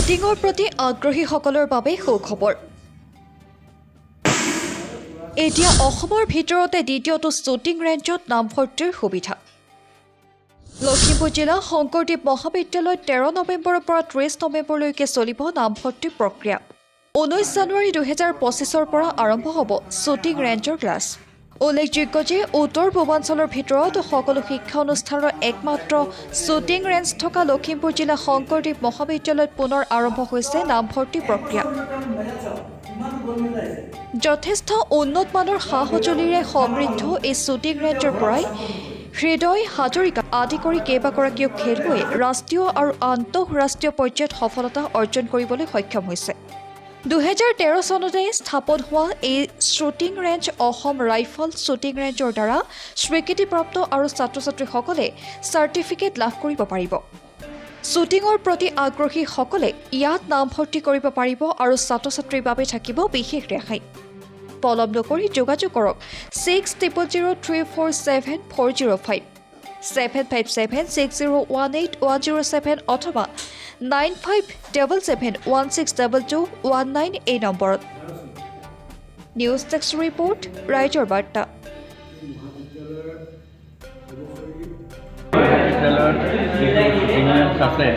শ্বুটিঙৰ প্ৰতি আগ্ৰহীসকলৰ বাবে সুখবৰ। এতিয়া অসমৰ ভিতৰতে দ্বিতীয়টো শ্বুটিং ৰেঞ্জত নামভৰ্তিৰ সুবিধা। লখিমপুৰ জিলা শংকৰদেৱ মহাবিদ্যালয়ত 13 নৱেম্বৰৰ পৰা 30 নৱেম্বৰলৈকে চলিব নামভৰ্তি প্ৰক্ৰিয়া। 19 জানুৱাৰী 2025ৰ পৰা আৰম্ভ হ'ব শ্বুটিং ৰেঞ্জৰ ক্লাছ। উল্লেখযোগ্য যে উত্তৰ পূৰ্বাঞ্চলৰ ভিতৰত সকলো শিক্ষা অনুষ্ঠানৰ একমাত্ৰ শ্বুটিং ৰেঞ্জ থকা লখিমপুৰ জিলা শংকৰদেৱ মহাবিদ্যালয়ত পুনৰ আৰম্ভ হৈছে নামভৰ্তি প্ৰক্ৰিয়া। যথেষ্ট উন্নত মানৰ সা সঁজুলিৰে সমৃদ্ধ এই শ্বুটিং ৰেঞ্জৰ পৰাই হৃদয় হাজৰিকা আদি কৰি কেইবাগৰাকীও খেলুৱৈ ৰাষ্ট্ৰীয় আৰু আন্তঃৰাষ্ট্ৰীয় পৰ্যায়ত সফলতা অৰ্জন কৰিবলৈ সক্ষম হৈছে। 2013 চনতে স্থাপন হোৱা এই shooting range Assam rifle shooting ৰেঞ্জৰ দ্বাৰা স্বীকৃতিপ্ৰাপ্ত আৰু ছাত্ৰ ছাত্ৰীসকলে চাৰ্টিফিকেট লাভ কৰিব পাৰিব। শ্বুটিঙৰ প্ৰতি আগ্ৰহীসকলে ইয়াত নামভৰ্তি কৰিব পাৰিব আৰু ছাত্ৰ ছাত্ৰীৰ বাবে থাকিব বিশেষ ৰেহাই। পলম নকৰি যোগাযোগ কৰক 6003474005 7576018107 অথবা 9577162219 এই নম্বৰত। নিউজ ডেস্ক ৰিপৰ্ট, ৰাইজৰ বাৰ্তা। বিদ্যালয়ত যিটো শ্বুটিং ৰেঞ্জ আছে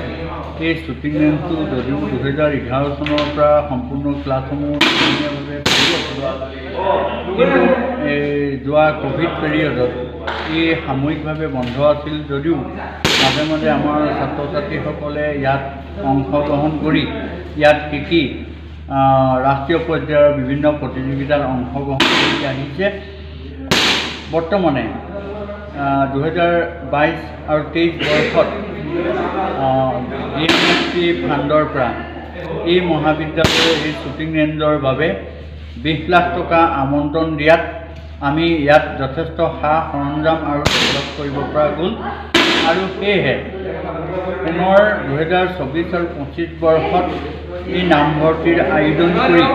সেই শ্বুটিং ৰেঞ্জটো যদিও 2011 চনৰ পৰা সম্পূৰ্ণ ক্লাছসমূহ ধুনীয়াভাৱে কৰি আছিলোঁ, কিন্তু যোৱা ক'ভিড পিৰিয়ডত ই সাময়িকভাৱে বন্ধ আছিল যদিও মাজে মাজে আমাৰ ছাত্ৰ ছাত্ৰীসকলে ইয়াত অংশগ্ৰহণ কৰি ইয়াত শিকি ৰাষ্ট্ৰীয় পৰ্যায়ৰ বিভিন্ন প্ৰতিযোগিতাত অংশগ্ৰহণ কৰি আহিছে। বৰ্তমানে 2022 আৰু 23 বৰ্ষত DMSP ফাণ্ডৰ পৰা এই মহাবিদ্যালয়ৰ এই শ্বুটিং ৰেঞ্জৰ বাবে 20 লাখ টকা আমন্ত্ৰণ দিয়াত আমি ইয়াত যথেষ্ট সা সৰঞ্জাম আৰু ডেভেলপ কৰিব পৰা গ'ল আৰু সেয়েহে পুনৰ 2024 আৰু 25 বৰ্ষত এই নামভৰ্তিৰ আয়োজন কৰি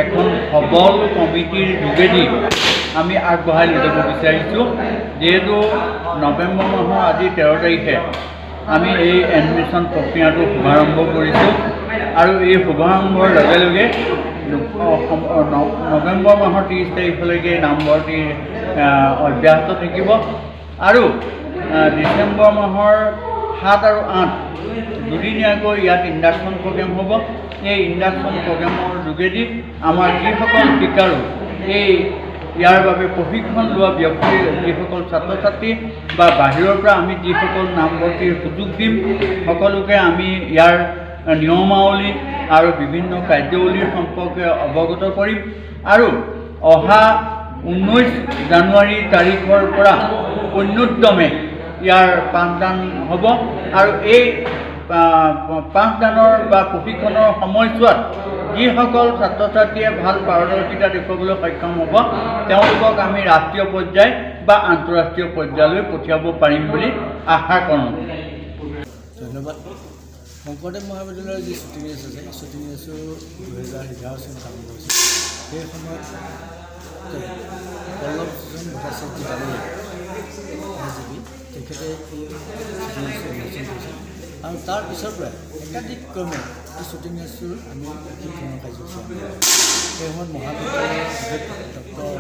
এখন সবল কমিটিৰ যোগেদি আমি আগবঢ়াই লৈ যাব বিচাৰিছোঁ। যিহেতু নৱেম্বৰ মাহৰ আজি 13 তাৰিখে আমি এই এডমিশ্যন প্ৰক্ৰিয়াটো শুভাৰম্ভ কৰিছোঁ আৰু এই শুভাৰম্ভৰ লগে লগে নৱেম্বৰ মাহৰ 30 তাৰিখলৈকে নামভৰ্তি অব্যাহত থাকিব আৰু ডিচেম্বৰ মাহৰ 7 আৰু 8 দুদিনীয়াকৈ ইয়াত ইণ্ডাকশ্যন প্ৰগ্ৰেম হ'ব। এই ইণ্ডাকশ্যন প্ৰগ্ৰেমৰ যোগেদি আমাৰ যিসকল শিকাৰু ইয়াৰ বাবে প্ৰশিক্ষণ লোৱা ব্যক্তি যিসকল ছাত্ৰ ছাত্ৰী বা বাহিৰৰ পৰা আমি যিসকল নামভৰ্তিৰ সুযোগ দিম সকলোকে আমি ইয়াৰ নিয়মাৱলী আৰু বিভিন্ন কাৰ্যাৱলীৰ সম্পৰ্কে অৱগত কৰিম আৰু অহা 19 জানুৱাৰী তাৰিখৰ পৰা অন্যতমে ইয়াৰ পাঠদান হ'ব আৰু এই পাঠদানৰ বা প্ৰশিক্ষণৰ সময়ছোৱাত যিসকল ছাত্ৰ ছাত্ৰীয়ে ভাল পাৰদৰ্শিতা দেখুৱাবলৈ সক্ষম হ'ব তেওঁলোকক আমি ৰাষ্ট্ৰীয় পৰ্যায় বা আন্তঃৰাষ্ট্ৰীয় পৰ্যায়লৈ পঠিয়াব পাৰিম বুলি আশা কৰোঁ। ধন্যবাদ। শংকৰদেৱ মহাবিদ্যালয়ৰ যি শ্বুটিং ৰেঞ্জ আছে শ্বুটিং ৰেঞ্জটো 2011 চনত আৰম্ভ হৈছিল। সেই সময়ত পল্লৱ ভট্টাচাৰ্য তেখেতে এই শ্বুটিং ৰেঞ্জটো নিৰ্বাচন কৰিছিল আৰু তাৰ পিছৰ পৰাই একাধিক ক্ৰমে এই শ্বুটিং ৰেঞ্জটোৰ আমি প্ৰশিক্ষণৰ কাৰ্যসূচী সেই সময়ত মহাবিদ্যালয়ৰ ডক্টৰ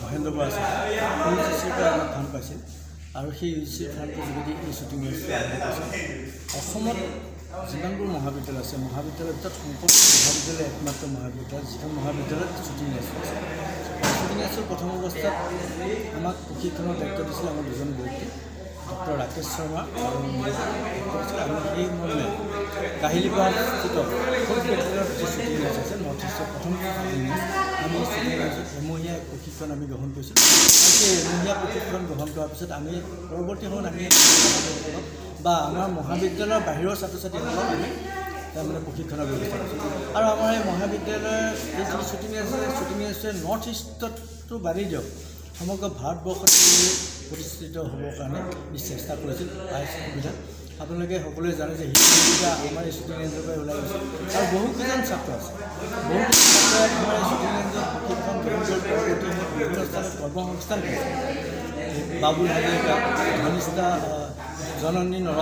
মহেন্দ্ৰ বৰা ইউজিচিৰ পৰা আমাক ফাণ্ড পাইছিল আৰু সেই ইউজিচিৰ ফাণ্ডটোৰ যোগেদি এই শ্বুটিং ৰেঞ্জটো আৰম্ভ কৰিছিল। অসমত যিমানবোৰ মহাবিদ্যালয় আছে মহাবিদ্যালয়ৰ ভিতৰত শংকৰদেৱ মহাবিদ্যালয় একমাত্ৰ মহাবিদ্যালয় যিখন মহাবিদ্যালয়ত শ্বুটিং ৰেঞ্জ আছে। শ্বুটিং ৰেঞ্জৰ প্ৰথম অৱস্থাত আমাক প্ৰশিক্ষণৰ দায়িত্ব দিছিলে আমাৰ দুজন ব্যক্তি, ডক্টৰ ৰাকেশ শৰ্মা আৰু আমি এই মৰ্মে কাহিলীপাৰাস্থিত ফুড বেটেলৰ যি শ্বুটিং ৰেঞ্জ আছে নৰ্থ ইষ্টৰ প্ৰথম আমি শ্বুটিং ৰেঞ্জত এমহীয়া প্ৰশিক্ষণ আমি গ্ৰহণ কৰিছিলোঁ আৰু সেই এমহীয়া প্ৰশিক্ষণ গ্ৰহণ কৰাৰ পিছত আমি পৰৱৰ্তী সময়ত আমি বা আমাৰ মহাবিদ্যালয়ৰ বাহিৰৰ ছাত্ৰ ছাত্ৰীসকলক আমি তাৰমানে প্ৰশিক্ষণৰ ব্যৱস্থা কৰিছোঁ আৰু আমাৰ এই মহাবিদ্যালয়ৰ এই যি শ্বুটিং ৰেঞ্জ আছে শ্বুটিং ৰেঞ্জটোৱে নৰ্থ ইষ্টতো বাঢ়ি দিয়ক সমগ্ৰ ভাৰতবৰ্ষত প্ৰতিষ্ঠিত হ'বৰ কাৰণে চেষ্টা কৰিছিল পাইছিল সুবিধা। আপোনালোকে সকলোৱে জানে যে শিক্ষা আমাৰ এই শ্বুটিং ৰেঞ্জৰ পৰাই ওলাই গৈছে আৰু বহুকেইজন ছাত্ৰ আছে। বহুকেইজন ছাত্ৰই আমাৰ এই শ্বুটিং ৰেঞ্জত প্ৰশিক্ষণ গ্ৰহণ কৰি পৰৱৰ্তী সময়ত বিভিন্ন স্থানত কৰ্মসংস্থান কৰিছে। বাবুল হাজৰিকা, ধনিষ্ঠা, জননী নৰহ,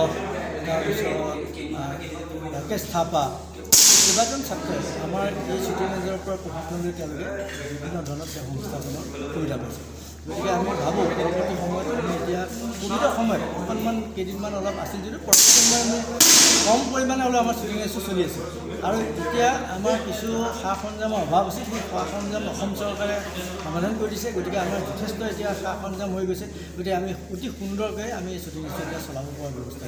তাৰপিছত ৰাকেশ থাপা কেইবাজন ছাত্ৰই আমাৰ এই শ্বুটিং ৰেঞ্জৰ পৰা প্ৰশিক্ষণ লৈ তেওঁলোকে বিভিন্ন ধৰণৰ সংস্থাপনৰ সুবিধা পাইছে। গতিকে আমি ভাবোঁ পৰৱৰ্তী সময়ত আমি এতিয়া প্ৰকৃত সময়ত অকণমান কেইদিনমান অলপ আছিল যদিও পৰৱৰ্তী সময়ত আমি কম পৰিমাণে হ'লেও আমাৰ শ্বুটিং ৰেঞ্জটো চলি আছে। আৰু এতিয়া আমাৰ কিছু সা সৰঞ্জামৰ অভাৱ আছে, সেই সা সৰঞ্জাম অসম চৰকাৰে সমাধান কৰি দিছে। গতিকে আমাৰ যথেষ্ট এতিয়া সা সৰঞ্জাম হৈ গৈছে। গতিকে আমি অতি সুন্দৰকৈ আমি এই শ্বুটিং ৰেঞ্জটো এতিয়া চলাব পৰা ব্যৱস্থা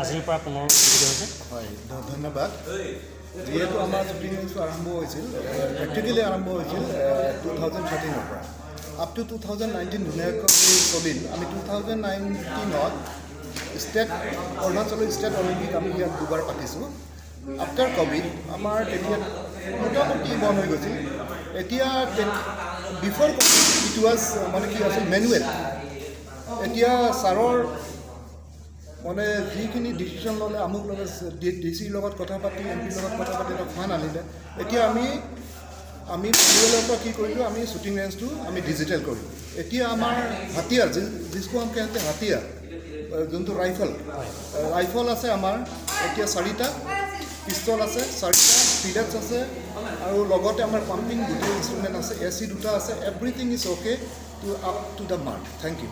আজিৰ পৰা পুনৰ হৈছে। হয়, ধন্যবাদ। যিহেতু আমাৰ শ্বুটিং ৰেঞ্জটো আৰম্ভ হৈছিল, প্ৰেক্টিকেলি আৰম্ভ হৈছিল 2013 পৰা আপ টু 2019 ধুনীয়াকৈ চলিল। আমি 2019ত অৰুণাচলৰ ষ্টেট অলিম্পিক আমি ইয়াত দুবাৰ পাতিছোঁ। আফটাৰ ক'ভিড আমাৰ তেতিয়া মোটামুটি বন্ধ হৈ গৈছিল। এতিয়া বিফৰ ক'ভিড ইট ৱাজ মানে কি আছিল মেনুৱেল। এতিয়া ছাৰৰ মানে যিখিনি ডিচিশ্যন ল'লে আমুক ল'লে ডিচিৰ লগত কথা পাতি এমপিৰ লগত কথা পাতি এটা ফান আনিলে। এতিয়া আমি মেনুৱেলৰ পৰা কি কৰিলোঁ, আমি শ্বুটিং ৰেঞ্জটো আমি ডিজিটেল কৰিলোঁ। এতিয়া আমাৰ হাতিয়াৰ যিটো আমি কওঁতে হাতিয়াৰ যোনটো ৰাইফল আছে আমাৰ এতিয়া 4টা, পিষ্টল আছে 4টা, পিলেটছ আছে আৰু লগতে আমাৰ পাম্পিং গোটেই ইনষ্ট্ৰুমেণ্ট আছে, AC 2টা আছে। Everything is okay two up to the mark. Thank U.